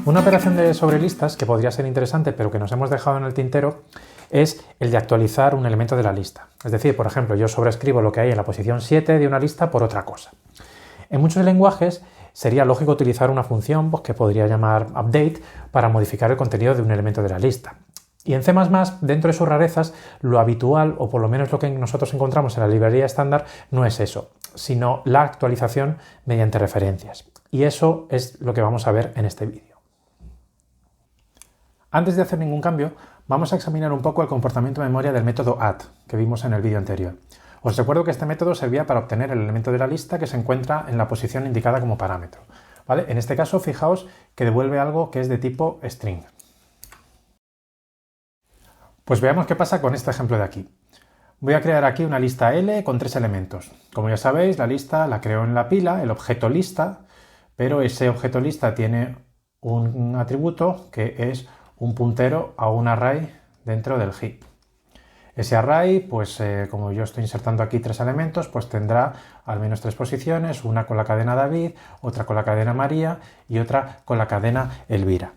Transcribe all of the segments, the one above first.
Una operación de sobrelistas que podría ser interesante pero que nos hemos dejado en el tintero es el de actualizar un elemento de la lista. Es decir, por ejemplo, yo sobreescribo lo que hay en la posición 7 de una lista por otra cosa. En muchos lenguajes sería lógico utilizar una función que podría llamar update para modificar el contenido de un elemento de la lista. Y en C++, dentro de sus rarezas, lo habitual, o por lo menos lo que nosotros encontramos en la librería estándar, no es eso, sino la actualización mediante referencias. Y eso es lo que vamos a ver en este vídeo. Antes de hacer ningún cambio, vamos a examinar un poco el comportamiento de memoria del método add que vimos en el vídeo anterior. Os recuerdo que este método servía para obtener el elemento de la lista que se encuentra en la posición indicada como parámetro, ¿vale? En este caso, fijaos que devuelve algo que es de tipo string. Pues veamos qué pasa con este ejemplo de aquí. Voy a crear aquí una lista L con 3 elementos. Como ya sabéis, la lista la creo en la pila, el objeto lista, pero ese objeto lista tiene un atributo que es un puntero a un array dentro del heap. Ese array, pues como yo estoy insertando aquí 3 elementos, pues tendrá al menos 3 posiciones, una con la cadena David, otra con la cadena María y otra con la cadena Elvira.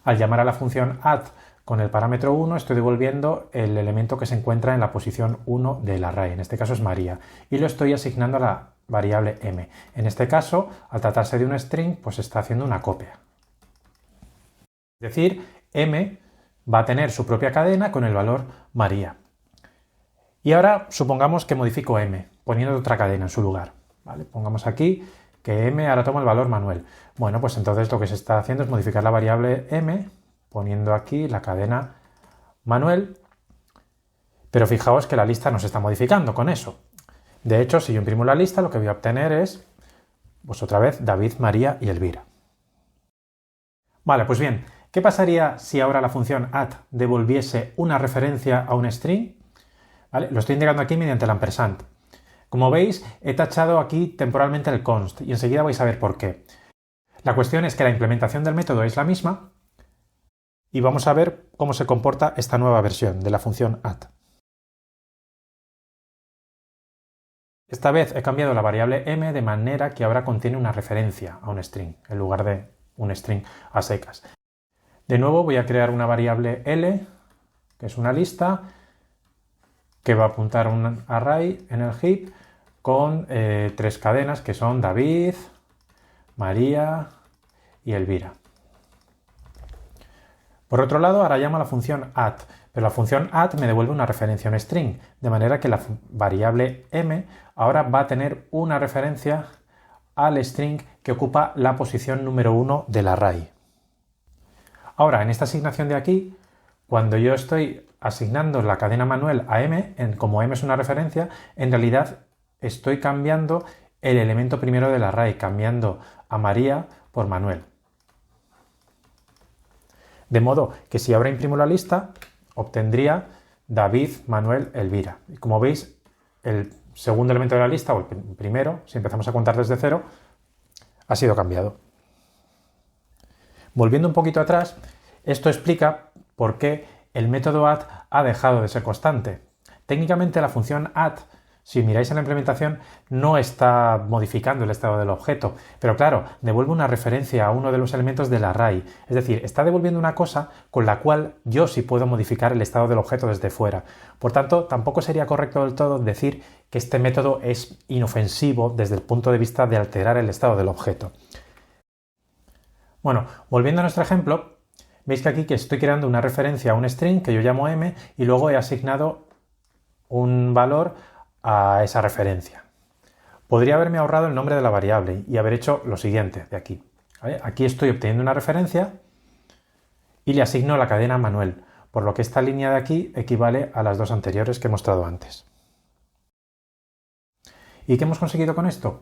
Al llamar a la función add con el parámetro 1 estoy devolviendo el elemento que se encuentra en la posición 1 del array, en este caso es María, y lo estoy asignando a la variable m. En este caso, al tratarse de un string, pues está haciendo una copia. Es decir, m va a tener su propia cadena con el valor María. Y ahora supongamos que modifico m, poniendo otra cadena en su lugar, ¿vale? Pongamos aquí que m ahora toma el valor Manuel. Bueno, pues entonces lo que se está haciendo es modificar la variable m, poniendo aquí la cadena Manuel, pero fijaos que la lista no se está modificando con eso. De hecho, si yo imprimo la lista, lo que voy a obtener es, pues otra vez, David, María y Elvira. Vale, pues bien, ¿qué pasaría si ahora la función add devolviese una referencia a un string? ¿Vale? Lo estoy indicando aquí mediante el ampersand. Como veis, he tachado aquí temporalmente el const y enseguida vais a ver por qué. La cuestión es que la implementación del método es la misma y vamos a ver cómo se comporta esta nueva versión de la función add. Esta vez he cambiado la variable m de manera que ahora contiene una referencia a un string en lugar de un string a secas. De nuevo voy a crear una variable L, que es una lista, que va a apuntar a un array en el heap con 3 cadenas que son David, María y Elvira. Por otro lado, ahora llamo a la función add, pero la función add me devuelve una referencia a un string, de manera que la variable m ahora va a tener una referencia al string que ocupa la posición número 1 del array. Ahora, en esta asignación de aquí, cuando yo estoy asignando la cadena Manuel a m, como m es una referencia, en realidad estoy cambiando el elemento primero del array, cambiando a María por Manuel. De modo que si ahora imprimo la lista, obtendría David, Manuel, Elvira. Y como veis, el segundo elemento de la lista, o el primero, si empezamos a contar desde cero, ha sido cambiado. Volviendo un poquito atrás, esto explica por qué el método add ha dejado de ser constante. Técnicamente la función add, si miráis en la implementación, no está modificando el estado del objeto, pero claro, devuelve una referencia a uno de los elementos del array, es decir, está devolviendo una cosa con la cual yo sí puedo modificar el estado del objeto desde fuera. Por tanto, tampoco sería correcto del todo decir que este método es inofensivo desde el punto de vista de alterar el estado del objeto. Bueno, volviendo a nuestro ejemplo, veis que aquí que estoy creando una referencia a un string que yo llamo m y luego he asignado un valor a esa referencia. Podría haberme ahorrado el nombre de la variable y haber hecho lo siguiente de aquí. ¿Vale? Aquí estoy obteniendo una referencia y le asigno la cadena Manuel, por lo que esta línea de aquí equivale a las dos anteriores que he mostrado antes. ¿Y qué hemos conseguido con esto?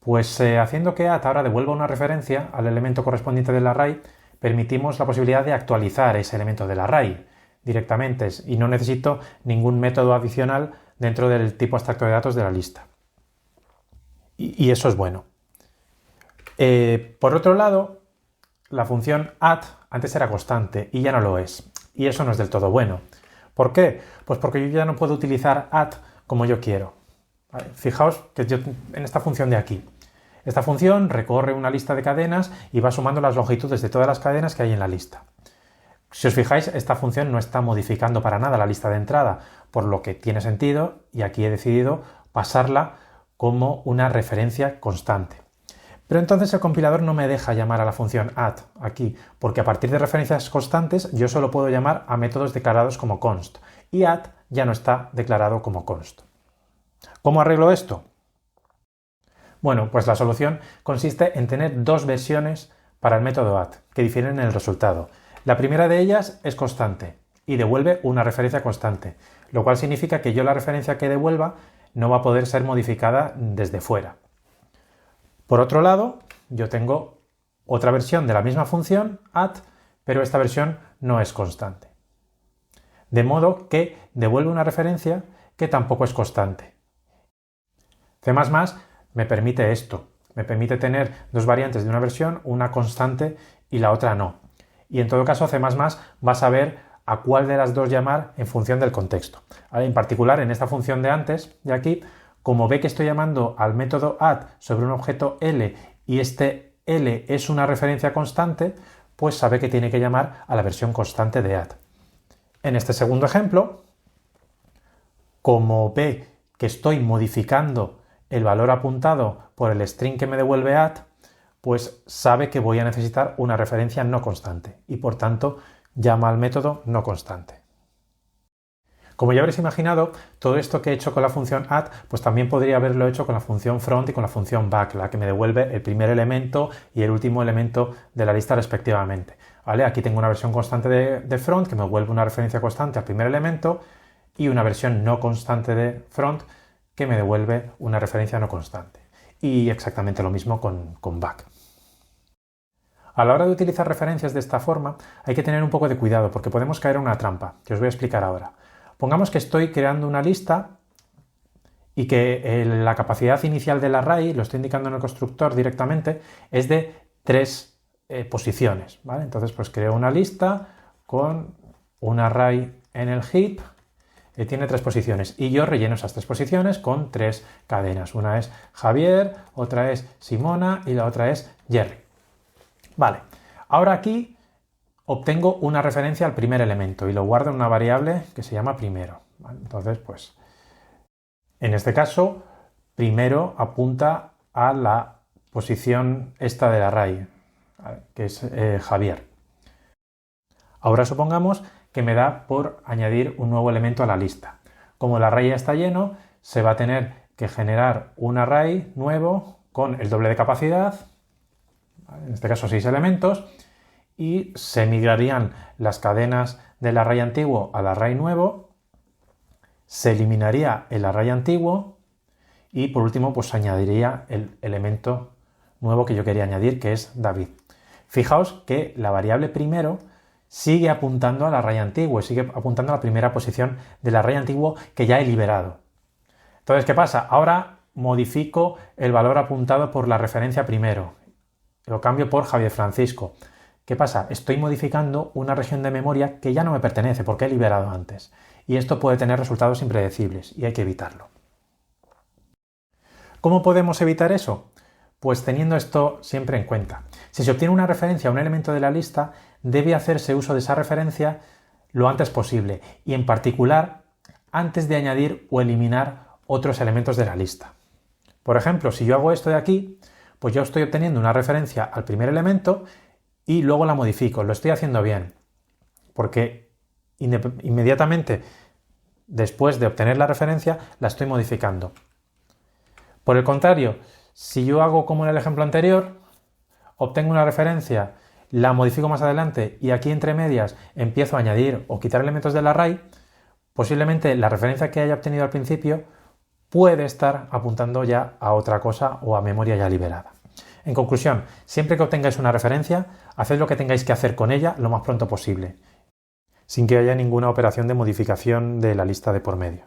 Pues haciendo que add ahora devuelva una referencia al elemento correspondiente del array, permitimos la posibilidad de actualizar ese elemento del array directamente y no necesito ningún método adicional dentro del tipo abstracto de datos de la lista. Y eso es bueno. Por otro lado, la función add antes era constante y ya no lo es. Y eso no es del todo bueno. ¿Por qué? Pues porque yo ya no puedo utilizar add como yo quiero. ¿Vale? Fijaos que yo en esta función de aquí. Esta función recorre una lista de cadenas y va sumando las longitudes de todas las cadenas que hay en la lista. Si os fijáis, esta función no está modificando para nada la lista de entrada, por lo que tiene sentido y aquí he decidido pasarla como una referencia constante. Pero entonces el compilador no me deja llamar a la función add aquí, porque a partir de referencias constantes yo solo puedo llamar a métodos declarados como const, y add ya no está declarado como const. ¿Cómo arreglo esto? Bueno, pues la solución consiste en tener dos versiones para el método add, que difieren en el resultado. La primera de ellas es constante y devuelve una referencia constante, lo cual significa que yo la referencia que devuelva no va a poder ser modificada desde fuera. Por otro lado, yo tengo otra versión de la misma función, add, pero esta versión no es constante. De modo que devuelve una referencia que tampoco es constante. C++ me permite esto, me permite tener dos variantes de una versión, una constante y la otra no. Y en todo caso C++ va a saber a cuál de las dos llamar en función del contexto. En particular, en esta función de antes, de aquí, como ve que estoy llamando al método add sobre un objeto L y este L es una referencia constante, pues sabe que tiene que llamar a la versión constante de add. En este segundo ejemplo, como ve que estoy modificando el valor apuntado por el string que me devuelve add, pues sabe que voy a necesitar una referencia no constante y por tanto llama al método no constante. Como ya habréis imaginado, todo esto que he hecho con la función add, pues también podría haberlo hecho con la función front y con la función back, la que me devuelve el primer elemento y el último elemento de la lista respectivamente. ¿Vale? Aquí tengo una versión constante de front que me devuelve una referencia constante al primer elemento y una versión no constante de front que me devuelve una referencia no constante. Y exactamente lo mismo con back. A la hora de utilizar referencias de esta forma hay que tener un poco de cuidado porque podemos caer en una trampa, que os voy a explicar ahora. Pongamos que estoy creando una lista y que la capacidad inicial del array, lo estoy indicando en el constructor directamente, es de 3 posiciones. ¿Vale? Entonces pues creo una lista con un array en el heap que tiene 3 posiciones y yo relleno esas 3 posiciones con 3 cadenas. Una es Javier, otra es Simona y la otra es Jerry. Vale, ahora aquí obtengo una referencia al primer elemento y lo guardo en una variable que se llama primero. ¿Vale? Entonces, pues, en este caso, primero apunta a la posición esta del array, ¿vale? Que es Javier. Ahora supongamos que me da por añadir un nuevo elemento a la lista. Como el array ya está lleno, se va a tener que generar un array nuevo con el doble de capacidad, ¿vale? En este caso 6 elementos, y se migrarían las cadenas del array antiguo al array nuevo, se eliminaría el array antiguo y por último pues añadiría el elemento nuevo que yo quería añadir, que es David. Fijaos que la variable primero sigue apuntando al array antiguo, sigue apuntando a la primera posición del array antiguo que ya he liberado. Entonces, ¿qué pasa? Ahora modifico el valor apuntado por la referencia primero, lo cambio por Javier Francisco. ¿Qué pasa? Estoy modificando una región de memoria que ya no me pertenece porque he liberado antes. Y esto puede tener resultados impredecibles y hay que evitarlo. ¿Cómo podemos evitar eso? Pues teniendo esto siempre en cuenta. Si se obtiene una referencia a un elemento de la lista, debe hacerse uso de esa referencia lo antes posible y en particular antes de añadir o eliminar otros elementos de la lista. Por ejemplo, si yo hago esto de aquí, pues yo estoy obteniendo una referencia al primer elemento y luego la modifico. Lo estoy haciendo bien, porque inmediatamente después de obtener la referencia la estoy modificando. Por el contrario, si yo hago como en el ejemplo anterior, obtengo una referencia, la modifico más adelante y aquí entre medias empiezo a añadir o quitar elementos del array, posiblemente la referencia que haya obtenido al principio puede estar apuntando ya a otra cosa o a memoria ya liberada. En conclusión, siempre que obtengáis una referencia, haced lo que tengáis que hacer con ella lo más pronto posible, sin que haya ninguna operación de modificación de la lista de por medio.